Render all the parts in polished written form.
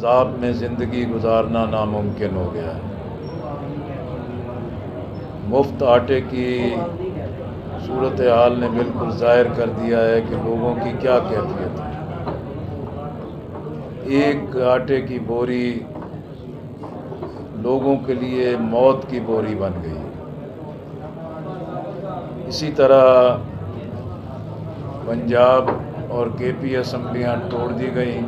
عذاب میں زندگی گزارنا ناممکن ہو گیا ہے۔ مفت آٹے کی صورتحال نے بالکل ظاہر کر دیا ہے کہ لوگوں کی کیا کیفیت ہے۔ ایک آٹے کی بوری لوگوں کے لیے موت کی بوری بن گئی۔ اسی طرح پنجاب اور کے پی اسمبلیاں توڑ دی گئیں۔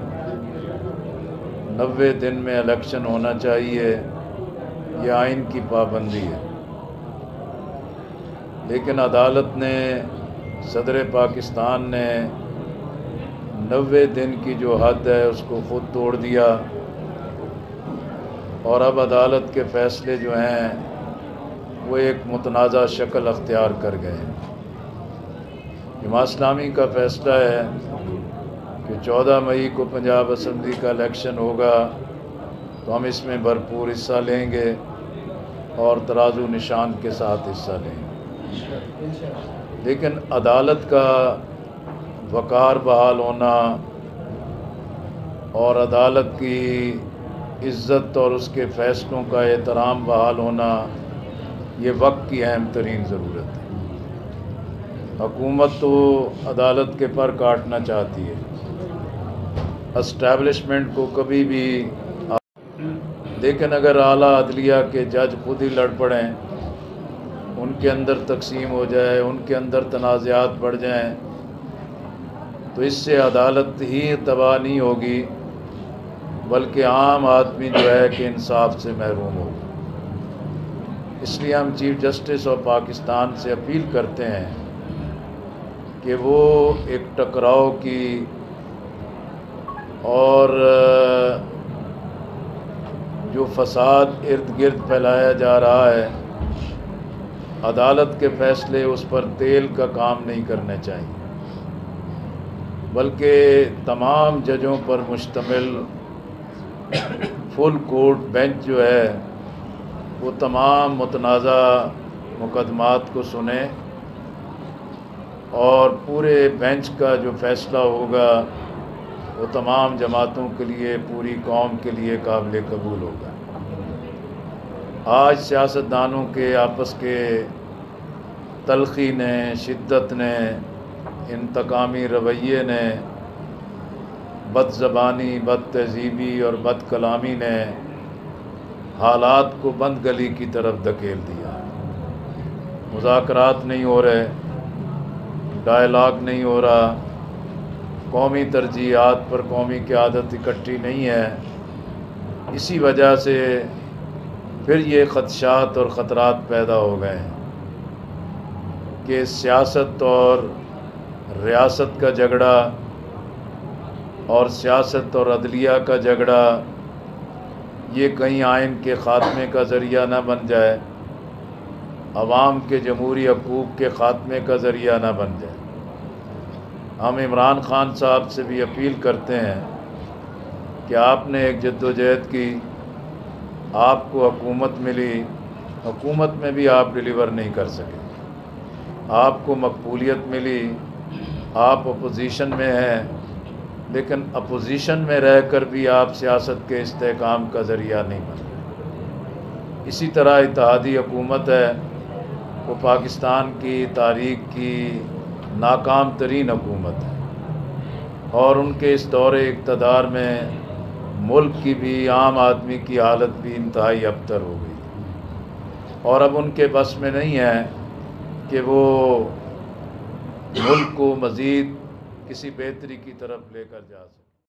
90 دن میں الیکشن ہونا چاہیے، یہ آئین کی پابندی ہے، لیکن عدالت نے، صدر پاکستان نے 90 دن کی جو حد ہے اس کو خود توڑ دیا، اور اب عدالت کے فیصلے جو ہیں وہ ایک متنازع شکل اختیار کر گئے ہیں۔ جماعت اسلامی کا فیصلہ ہے کہ 14 مئی کو پنجاب اسمبلی کا الیکشن ہوگا تو ہم اس میں بھرپور حصہ لیں گے اور ترازو نشان کے ساتھ حصہ لیں گے، لیکن عدالت کا وقار بحال ہونا اور عدالت کی عزت اور اس کے فیصلوں کا احترام بحال ہونا یہ وقت کی اہم ترین ضرورت ہے۔ حکومت تو عدالت کے پر کاٹنا چاہتی ہے، اسٹیبلشمنٹ کو کبھی بھی، لیکن اگر اعلیٰ عدلیہ کے جج خود ہی لڑ پڑیں، ان کے اندر تقسیم ہو جائے، ان کے اندر تنازعات بڑھ جائیں، تو اس سے عدالت ہی تباہ نہیں ہوگی بلکہ عام آدمی جو ہے کہ انصاف سے محروم ہوگا۔ اس لیے ہم چیف جسٹس آف پاکستان سے اپیل کرتے ہیں کہ وہ ایک ٹکراؤ کی اور جو فساد ارد گرد پھیلایا جا رہا ہے، عدالت کے فیصلے اس پر تیل کا کام نہیں کرنے چاہیے، بلکہ تمام ججوں پر مشتمل فل کورٹ بینچ جو ہے وہ تمام متنازع مقدمات کو سنیں، اور پورے بینچ کا جو فیصلہ ہوگا وہ تمام جماعتوں کے لیے، پوری قوم کے لیے قابل قبول ہوگا۔ آج سیاستدانوں کے آپس کے تلخی نے، شدت نے، انتقامی رویے نے، بد زبانی، بد تہذیبی اور بد کلامی نے حالات کو بند گلی کی طرف دھکیل دیا۔ مذاکرات نہیں ہو رہے، ڈائلاگ نہیں ہو رہا، قومی ترجیحات پر قومی قیادت اکٹھی نہیں ہے۔ اسی وجہ سے پھر یہ خدشات اور خطرات پیدا ہو گئے ہیں کہ سیاست اور ریاست کا جھگڑا اور سیاست اور عدلیہ کا جھگڑا یہ کہیں آئین کے خاتمے کا ذریعہ نہ بن جائے، عوام کے جمہوری حقوق کے خاتمے کا ذریعہ نہ بن جائے۔ ہم عمران خان صاحب سے بھی اپیل کرتے ہیں کہ آپ نے ایک جدوجہد کی، آپ کو حکومت ملی، حکومت میں بھی آپ ڈیلیور نہیں کر سکے، آپ کو مقبولیت ملی، آپ اپوزیشن میں ہیں، لیکن اپوزیشن میں رہ کر بھی آپ سیاست کے استحکام کا ذریعہ نہیں بن رہے۔ اسی طرح اتحادی حکومت ہے، وہ پاکستان کی تاریخ کی ناکام ترین حکومت ہے، اور ان کے اس دور اقتدار میں ملک کی بھی، عام آدمی کی حالت بھی انتہائی ابتر ہو گئی، اور اب ان کے بس میں نہیں ہے کہ وہ ملک کو مزید کسی بہتری کی طرف لے کر جا سکے۔